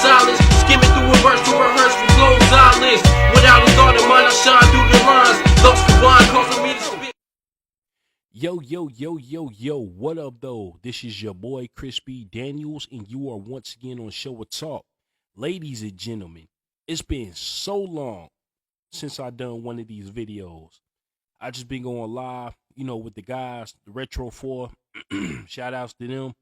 silence. Skimming through a verse to rehearse for flows eyeless. Without a thought in mind, I shine through the lines. Those combined causing me to spit. Yo, what up though? This is your boy Crispy Daniels, and you are once again on ShowNTalk. Ladies and gentlemen, it's been so long since I done one of these videos. I just been going live, with the guys, the Retro 4. Shout outs to them,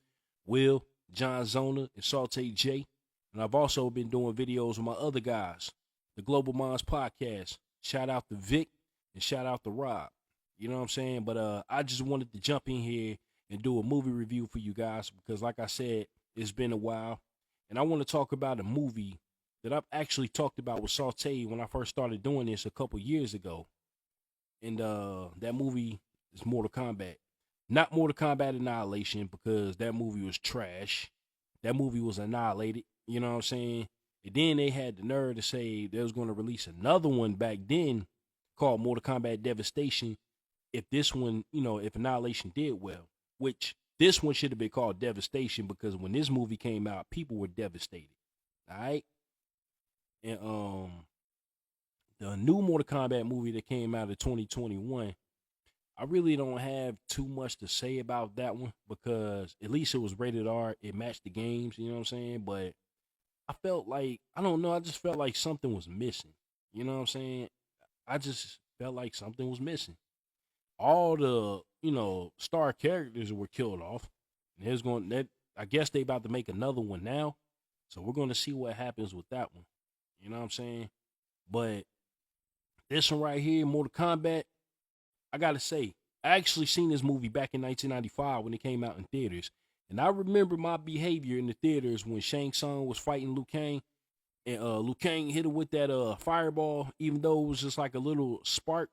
Will, John Zona, and Saute J. And I've also been doing videos with my other guys, the Global Minds Podcast. Shout out to Vic and shout out to Rob. You know what I'm saying? But I just wanted to jump in here and do a movie review for you guys because, like I said, it's been a while. And I want to talk about a movie that I've actually talked about with Saute when I first started doing this a couple years ago. And that movie is Mortal Kombat. Not Mortal Kombat Annihilation, because that movie was trash. That movie was annihilated. You know what I'm saying? And then they had the nerve to say they was going to release another one back then called Mortal Kombat Devastation. If this one, if Annihilation did well, which this one should have been called Devastation, because when this movie came out, people were devastated. All right? And the new Mortal Kombat movie that came out in 2021, I really don't have too much to say about that one because at least it was rated R. It matched the games, you know what I'm saying? But I felt like, I don't know, I just felt like something was missing. You know what I'm saying? I just felt like something was missing. All the, star characters were killed off. And I guess they about to make another one now. So we're going to see what happens with that one. You know what I'm saying? But this one right here, Mortal Kombat, I got to say, I actually seen this movie back in 1995 when it came out in theaters. And I remember my behavior in the theaters when Shang Tsung was fighting Liu Kang. And Liu Kang hit him with that fireball, even though it was just like a little spark.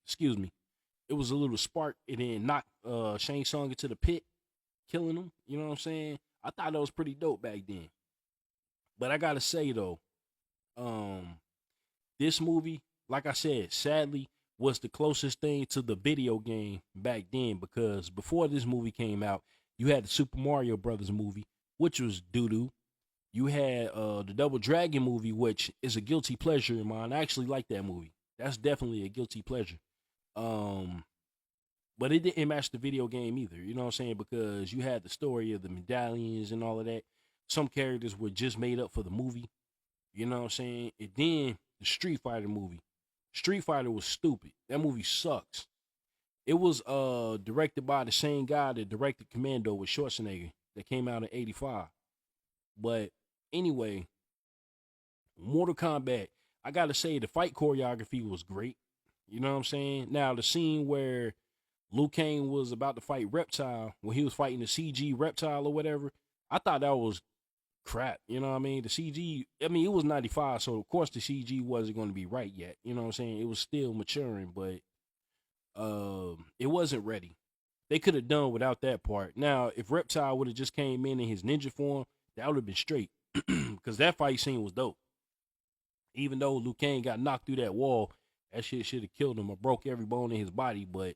Excuse me. It was a little spark. It then knocked Shang Tsung into the pit, killing him. You know what I'm saying? I thought that was pretty dope back then. But I got to say, though, this movie, like I said, sadly, was the closest thing to the video game back then, because before this movie came out, you had the Super Mario Brothers movie, which was doo-doo. You had the Double Dragon movie, which is a guilty pleasure of mine. I actually like that movie. That's definitely a guilty pleasure. But it didn't match the video game either, you know what I'm saying? Because you had the story of the medallions and all of that. Some characters were just made up for the movie, you know what I'm saying? And then the Street Fighter movie. Street Fighter was stupid. That movie sucks. It was directed by the same guy that directed Commando with Schwarzenegger that came out in 85. But anyway, Mortal Kombat, I gotta say the fight choreography was great. You know what I'm saying? Now the scene where Liu Kang was about to fight Reptile, when he was fighting the CG Reptile or whatever, I thought that was crap. You know what I mean? The CG, it was 95, so of course the CG wasn't going to be right yet. You know what I'm saying? It was still maturing, but it wasn't ready. They could have done without that part. Now, if Reptile would have just came in his ninja form, that would have been straight. Because that fight scene was dope. Even though Liu Kang got knocked through that wall, that shit should have killed him or broke every bone in his body. But,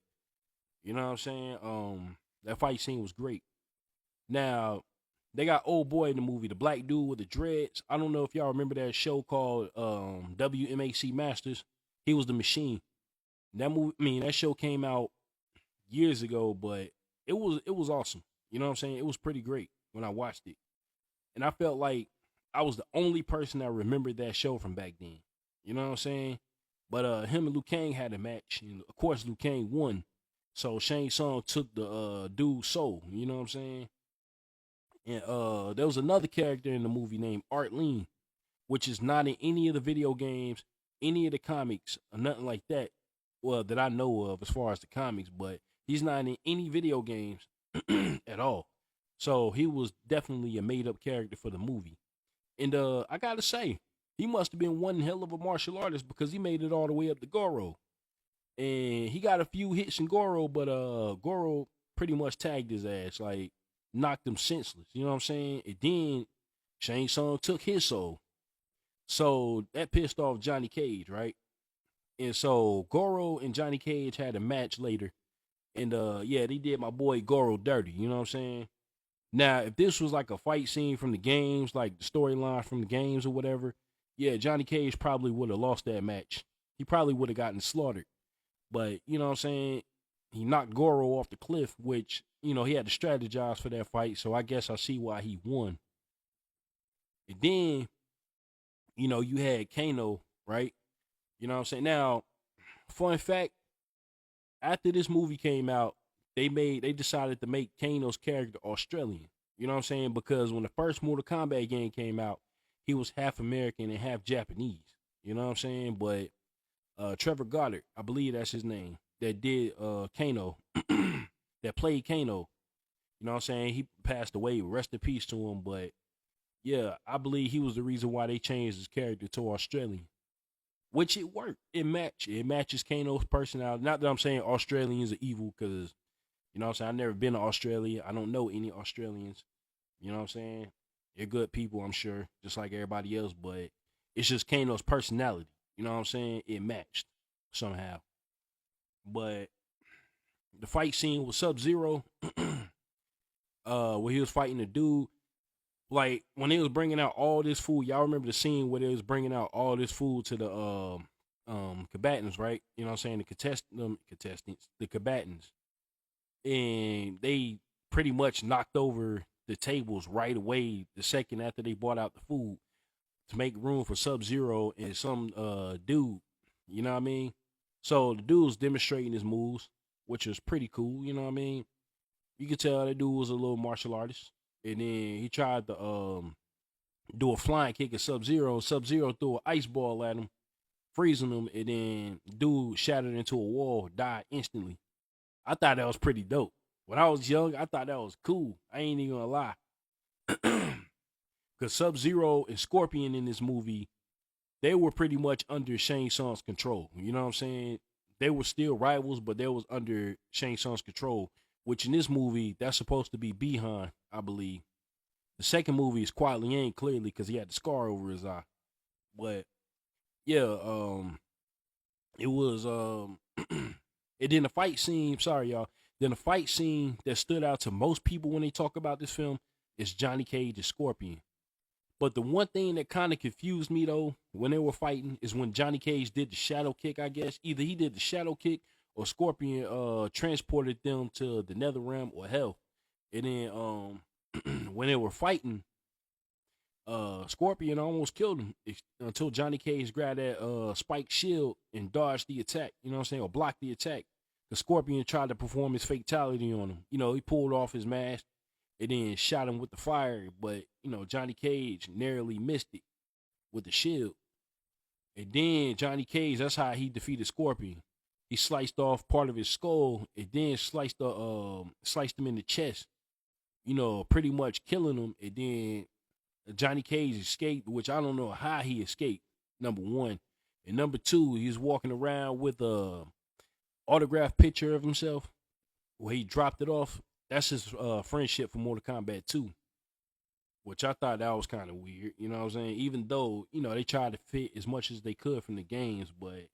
you know what I'm saying? That fight scene was great. Now, they got old boy in the movie, the black dude with the dreads. I don't know if y'all remember that show called WMAC Masters. He was the Machine. That movie, that show came out years ago, but it was awesome. You know what I'm saying? It was pretty great when I watched it. And I felt like I was the only person that remembered that show from back then. You know what I'm saying? But him and Liu Kang had a match, and of course Liu Kang won. So Shang Tsung took the dude's soul. You know what I'm saying? And there was another character in the movie named Art Lean, which is not in any of the video games, any of the comics, or nothing like that. Well, that I know of as far as the comics, but he's not in any video games at all. So he was definitely a made-up character for the movie. And I gotta say, he must have been one hell of a martial artist because he made it all the way up to Goro. And he got a few hits in Goro, but Goro pretty much tagged his ass, like knocked him senseless. You know what I'm saying? And then Shang Tsung took his soul. So that pissed off Johnny Cage, right? And so Goro and Johnny Cage had a match later. And they did my boy Goro dirty, you know what I'm saying? Now, if this was like a fight scene from the games, like the storyline from the games or whatever, yeah, Johnny Cage probably would have lost that match. He probably would have gotten slaughtered. But, you know what I'm saying? He knocked Goro off the cliff, which, you know, he had to strategize for that fight. So I guess I see why he won. And then, you know, you had Kano, right? You know what I'm saying? Now, fun fact, after this movie came out, they decided to make Kano's character Australian. You know what I'm saying? Because when the first Mortal Kombat game came out, he was half American and half Japanese. You know what I'm saying? But Trevor Goddard, I believe that's his name, that did Kano, that played Kano. You know what I'm saying? He passed away. Rest in peace to him. But yeah, I believe he was the reason why they changed his character to Australian. Which it worked. It matched. It matches Kano's personality. Not that I'm saying Australians are evil, because, you know what I'm saying, I've never been to Australia. I don't know any Australians. You know what I'm saying? They're good people, I'm sure, just like everybody else, but it's just Kano's personality. You know what I'm saying? It matched somehow. But the fight scene with Sub-Zero, where he was fighting the dude, like when they was bringing out all this food, y'all remember the scene where they was bringing out all this food to the combatants, right? You know what I'm saying? The combatants. And they pretty much knocked over the tables right away the second after they brought out the food to make room for Sub-Zero and some dude. You know what I mean? So the dude was demonstrating his moves, which was pretty cool, you know what I mean? You could tell that dude was a little martial artist. And then he tried to do a flying kick at Sub-Zero. Sub-Zero threw an ice ball at him, freezing him, and then dude shattered into a wall, died instantly. I thought that was pretty dope. When I was young, I thought that was cool. I ain't even gonna lie. Because Sub-Zero and Scorpion in this movie, they were pretty much under Shang Tsung's control. You know what I'm saying? They were still rivals, but they was under Shang Tsung's control, which in this movie, that's supposed to be Bihan, I believe. The second movie is Kuai Liang, clearly, because he had the scar over his eye. But, yeah, it was, and then the fight scene, sorry, y'all. Then the fight scene that stood out to most people when they talk about this film is Johnny Cage and Scorpion. But the one thing that kind of confused me, though, when they were fighting is when Johnny Cage did the shadow kick, I guess. Either he did the shadow kick or Scorpion transported them to the nether realm or hell. And then when they were fighting, Scorpion almost killed him until Johnny Cage grabbed that spiked shield and dodged the attack, you know what I'm saying, or blocked the attack. The Scorpion tried to perform his fatality on him. You know, he pulled off his mask and then shot him with the fire, but, you know, Johnny Cage narrowly missed it with the shield. And then Johnny Cage, that's how he defeated Scorpion. He sliced off part of his skull and then sliced him in the chest, you know, pretty much killing him. And then Johnny Cage escaped, which I don't know how he escaped, number one. And number two, he was walking around with a autographed picture of himself where he dropped it off. That's his friendship for Mortal Kombat 2, which I thought that was kind of weird. You know what I'm saying? Even though, you know, they tried to fit as much as they could from the games, but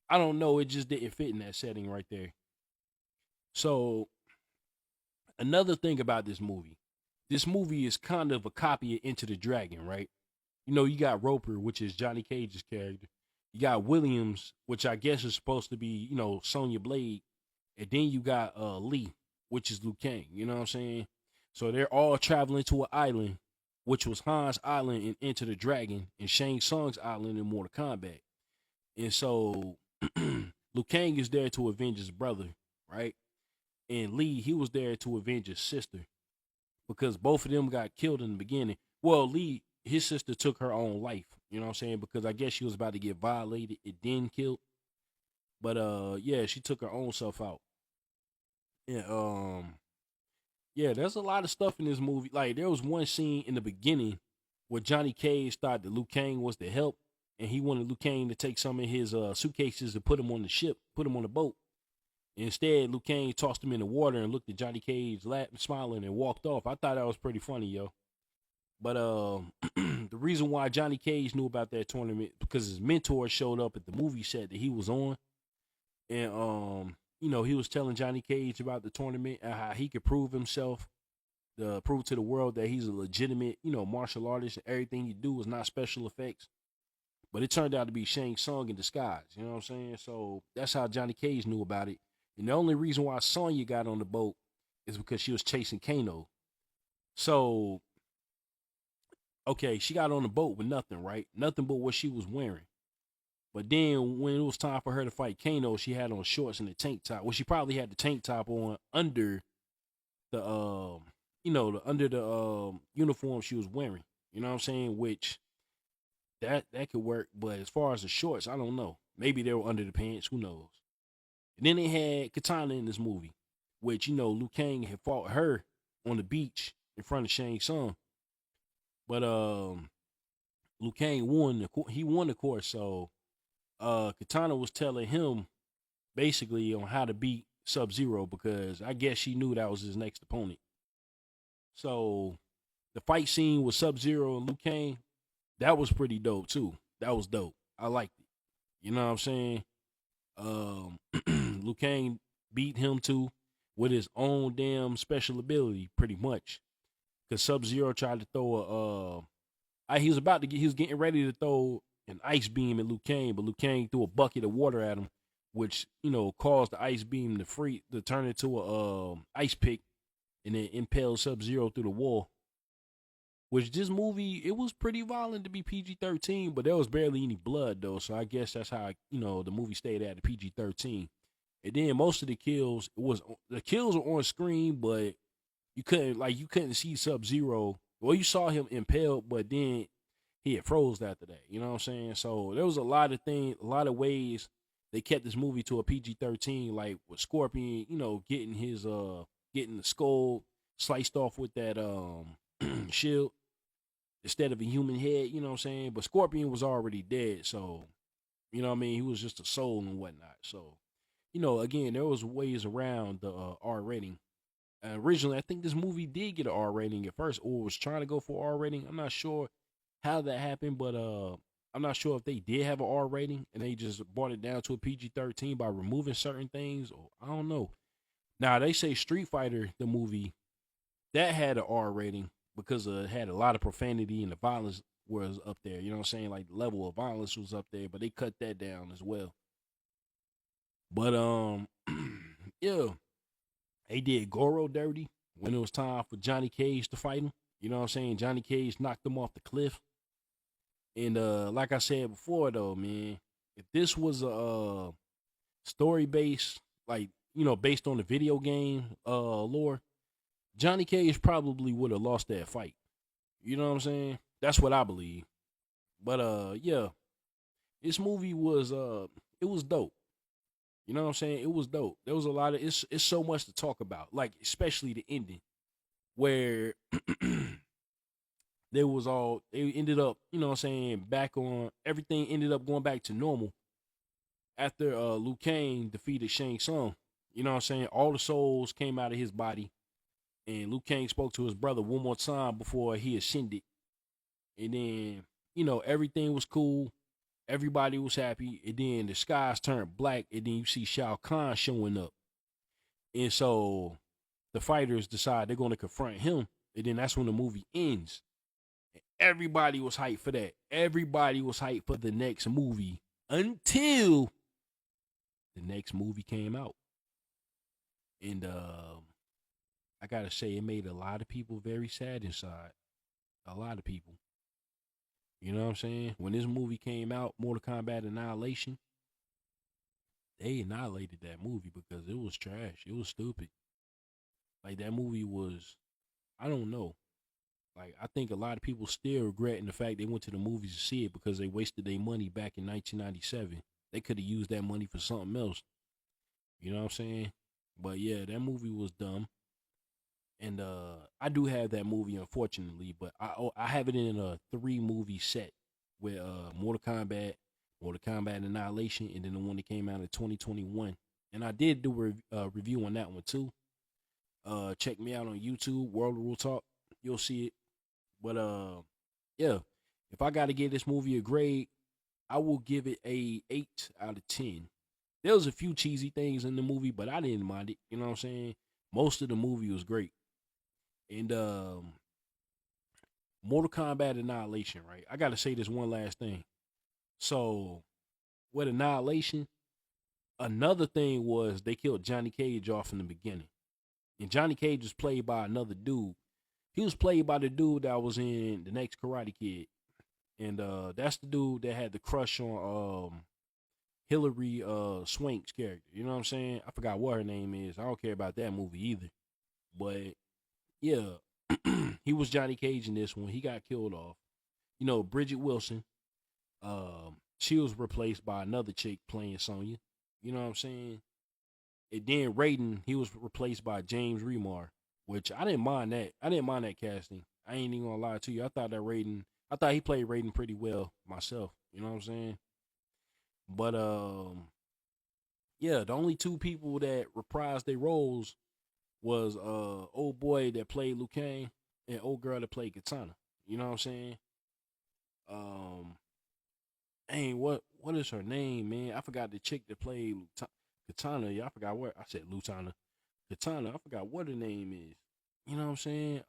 I don't know. It just didn't fit in that setting right there. So another thing about this movie is kind of a copy of Into the Dragon, right? You know, you got Roper, which is Johnny Cage's character. You got Williams, which I guess is supposed to be, you know, Sonya Blade. And then you got Lee, which is Liu Kang. You know what I'm saying? So they're all traveling to an island, which was Han's island in Into the Dragon and Shang Tsung's island in Mortal Kombat. And so Liu Kang is there to avenge his brother, right? And Lee, he was there to avenge his sister because both of them got killed in the beginning. Well, Lee, his sister took her own life, you know what I'm saying? Because I guess she was about to get violated and then killed. But yeah, she took her own self out. And yeah, there's a lot of stuff in this movie. Like there was one scene in the beginning where Johnny Cage thought that Liu Kang was the help, and he wanted Liu Kang to take some of his suitcases and put him on the ship, put him on the boat. Instead, Liu Kang tossed him in the water and looked at Johnny Cage, laughing, smiling, and walked off. I thought that was pretty funny, yo. But the reason why Johnny Cage knew about that tournament because his mentor showed up at the movie set that he was on, and you know, he was telling Johnny Cage about the tournament and how he could prove himself to prove to the world that he's a legitimate, martial artist, and everything he do is not special effects. But it turned out to be Shang Tsung in disguise. You know what I'm saying? So that's how Johnny Cage knew about it. And the only reason why Sonya got on the boat is because she was chasing Kano. So, okay, she got on the boat with nothing, right? Nothing but what she was wearing. But then when it was time for her to fight Kano, she had on shorts and a tank top. Well, she probably had the tank top on under the under the uniform she was wearing. You know what I'm saying? Which that could work, but as far as the shorts, I don't know. Maybe they were under the pants, who knows? And then they had Katana in this movie, which Liu Kang had fought her on the beach in front of Shang Tsung. But Liu Kang won the course, so Katana was telling him basically on how to beat Sub-Zero, because I guess she knew that was his next opponent. So the fight scene with Sub-Zero and Liu Kang, that was pretty dope too. That was dope. I liked it. You know what I'm saying? Liu Kang beat him too with his own damn special ability, pretty much. Cause Sub-Zero tried to throw he was getting ready to throw an ice beam at Liu Kang, but Liu Kang threw a bucket of water at him, which caused the ice beam to turn into a ice pick, and then impaled Sub-Zero through the wall. Which this movie, it was pretty violent to be PG-13, but there was barely any blood though, so I guess that's how the movie stayed at the PG-13. And then most of the kills were on screen, but you couldn't see Sub-Zero. Well, you saw him impaled, but then he had froze after that. You know what I'm saying? So there was a lot of ways they kept this movie to a PG-13, like with Scorpion, getting the skull sliced off with that shield instead of a human head, you know what I'm saying? But Scorpion was already dead, so you know what I mean, he was just a soul and whatnot. So, again, there was ways around the R rating. Originally, I think this movie did get an R rating at first, or was trying to go for R rating. I'm not sure how that happened, but I'm not sure if they did have an R rating and they just brought it down to a PG-13 by removing certain things, or I don't know. Now they say Street Fighter, the movie, that had an R rating because it had a lot of profanity and the violence was up there. You know what I'm saying? Like the level of violence was up there, but they cut that down as well. But yeah, they did Goro dirty when it was time for Johnny Cage to fight him. You know what I'm saying? Johnny Cage knocked him off the cliff. And like I said before, though, man, if this was a story based, like based on the video game lore, Johnny Cage probably would have lost that fight. You know what I'm saying? That's what I believe. But yeah, this movie was it was dope. You know what I'm saying? It was dope. There was a lot of it's so much to talk about, like especially the ending, where they ended up, you know what I'm saying, back on everything ended up going back to normal after Liu Kang defeated Shang Tsung. You know what I'm saying? All the souls came out of his body, and Liu Kang spoke to his brother one more time before he ascended. And then, everything was cool. Everybody was happy. And then the skies turned black, and then you see Shao Kahn showing up. And so the fighters decide they're going to confront him. And then that's when the movie ends. And everybody was hyped for that. Everybody was hyped for the next movie until the next movie came out. And I gotta say, it made a lot of people very sad inside. A lot of people. You know what I'm saying? When this movie came out, Mortal Kombat Annihilation, they annihilated that movie because it was trash. It was stupid. Like, that movie was, I don't know. Like, I think a lot of people still regretting the fact they went to the movies to see it because they wasted their money back in 1997. They could have used that money for something else. You know what I'm saying? But yeah, that movie was dumb. And I do have that movie, unfortunately, but I have it in a 3-movie set with Mortal Kombat Annihilation, and then the one that came out in 2021. And I did do a review on that one too. Check me out on YouTube, World Rule Talk. You'll see it. But yeah, if I got to give this movie a grade, I will give it a 8 out of 10. There was a few cheesy things in the movie, but I didn't mind it. You know what I'm saying? Most of the movie was great. And Mortal Kombat Annihilation, right? I gotta say this one last thing. So with Annihilation, another thing was they killed Johnny Cage off in the beginning. And Johnny Cage was played by another dude. He was played by the dude that was in the next Karate Kid. And that's the dude that had the crush on Hillary Swank's character. You know what I'm saying? I forgot what her name is. I don't care about that movie either. But yeah, he was Johnny Cage in this one. He got killed off. You know, Bridget Wilson, she was replaced by another chick playing Sonya. You know what I'm saying? And then Raiden, he was replaced by James Remar, which I didn't mind that. I didn't mind that casting. I ain't even gonna lie to you. I thought he played Raiden pretty well myself. You know what I'm saying? But yeah, the only two people that reprised their roles was old boy that played Liu Kang and old girl that played Katana. You know what I'm saying? Dang, what is her name, man? I forgot the chick that played Katana. Yeah, I forgot what I said. Katana. I forgot what her name is. You know what I'm saying?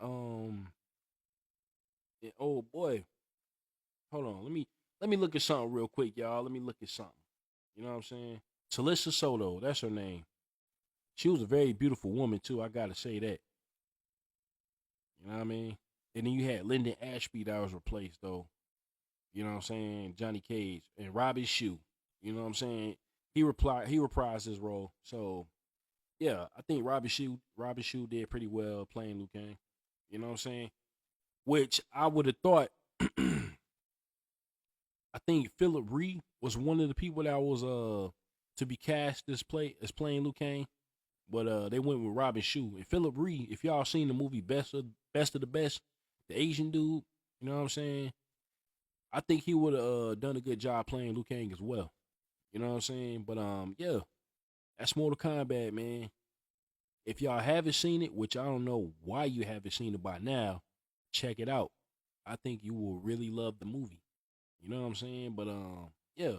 And oh boy, hold on. Let me look at something real quick, y'all. Let me look at something. You know what I'm saying? Talisa Soto, that's her name. She was a very beautiful woman too. I gotta say that. You know what I mean? And then you had Lyndon Ashby that was replaced though. You know what I'm saying? Johnny Cage and Robbie Shue. You know what I'm saying? He reprised his role. So yeah, I think Robbie Shue did pretty well playing Liu Kang. You know what I'm saying? Which I would have thought. I think Philip Ree was one of the people that was to be cast as playing Liu Kang, but they went with Robin Shue. And Philip Ree, if y'all seen the movie Best of the Best, the Asian dude, you know what I'm saying? I think he would have done a good job playing Liu Kang as well. You know what I'm saying? But yeah, that's Mortal Kombat, man. If y'all haven't seen it, which I don't know why you haven't seen it by now, check it out. I think you will really love the movie. You know what I'm saying? But yeah,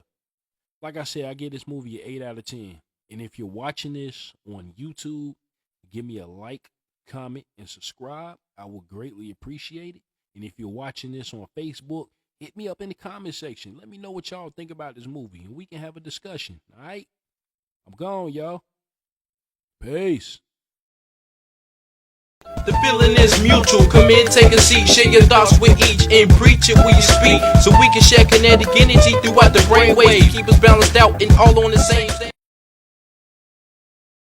like I said, I give this movie an 8 out of 10. And if you're watching this on YouTube, give me a like, comment, and subscribe. I will greatly appreciate it. And if you're watching this on Facebook, hit me up in the comment section. Let me know what y'all think about this movie, and we can have a discussion. All right? I'm gone, y'all. Peace. The feeling is mutual. Come in, take a seat, share your thoughts with each, and preach it when you speak, so we can share kinetic energy throughout the brainwave. Keep us balanced out and all on the same stage.